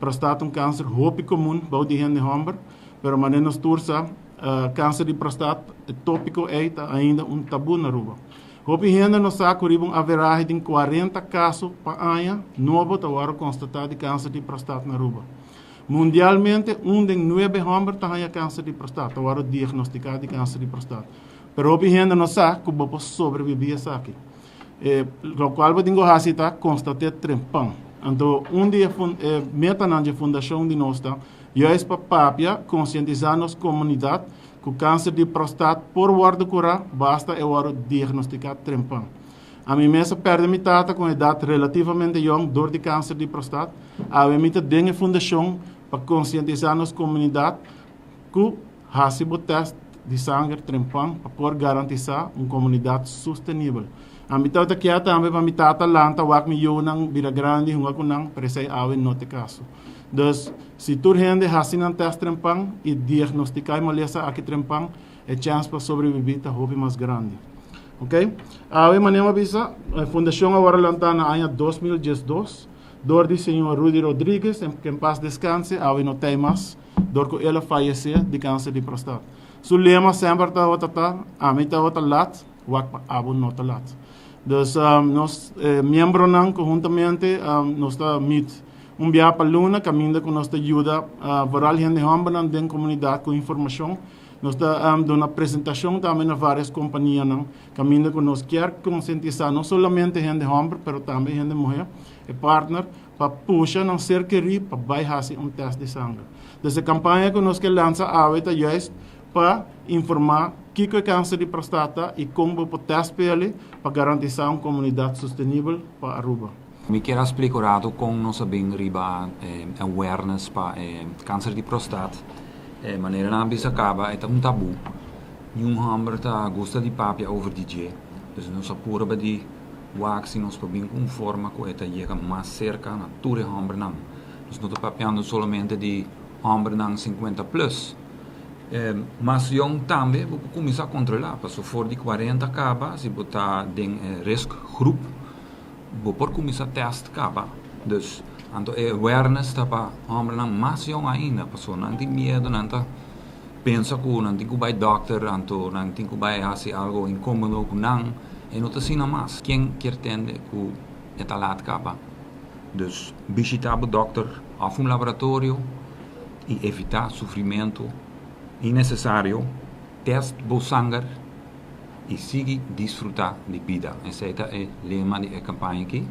prostate câncer hopi comum, bau de gente homber, pero manenos tursa, câncer de prostate tópico é ainda tabu na Aruba. Hopi gente no saco ribam averagem de 40 casos por ano, novo tawaro constatado de câncer de prostate na Aruba. Mundialmente, de 9 homens tem câncer de prostate, tawaro diagnosticado de câncer de prostate. Pero hopi gente no saco que vou sobreviver aqui. Lo qual eu digo assim, constatei trempão. Então, dia meta na fundação de nós, eu estou para conscientizar nossa comunidade que o câncer de prostate, por guarda curar, basta eu diagnosticar trempão. A mim mesmo perde minha tata com idade relativamente jovem, dor de câncer de prostate. A mim tem a fundação para conscientizar nossa comunidade que faz o teste de sangue trempão para poder garantir uma comunidade sustentável. A mim tata que também para minha tata lanta wak mi yo nang bila grande hunga ko nang presay awin no te caso. Dus se tu gente hasin ang test trempang e diagnosticai malesa aqui trempang é chance para sobreviver tá hope mais grande. Ok? Awe manema bisa a fundação agora lanta na ano 2012 dor de senhor Rudy Rodrigues que em paz descanse awe no tem mais dor que ela faleceu de câncer de prostate. Su lema sempre tá outra a mim tá outra lat wak abon no tá lat. Dus nós membros não conjuntamente nós está mit via para Luna caminho com nossa ajuda varal gente homem da comunidade com informação nós está dando uma apresentação também a várias companhias não caminho com nós quer conscientizar não somente gente homem pero também gente mulher e partner para puxar não ser querido para baixar teste de sangue. Dessa campanha que nós que lança a aveta para informar que é câncer de prostate e como pode testar para garantir uma comunidade sustentável para Aruba. Me quero explicar com nossa bem riba awareness para câncer de prostate. Maneira na bisa acaba é tabu. Nenhum hammer tá gosta de papia over DJ. Dus nós apura para de wax nós para bem com forma que é chega mais cerca na ture hammer não. Nós não tá papiando somente de hammer não 50 plus. Mas jong também vou começar a controlar, para se for de 40 acaba, se botar em risco grupo, vou por começar a testar acaba. Dus, então awareness está para homem não mais jong ainda, pessoa não tem medo, não tá pensa que não tem que vai doctor, então não tem que vai fazer algo incômodo com não, e não tá assim mais. Quem quer entender que é talado acaba. Dus, visitar o doctor, af laboratório e evitar sofrimento. É necessário teste o sangue e seguir desfrutar de vida. Esse é o lema da campanha aqui.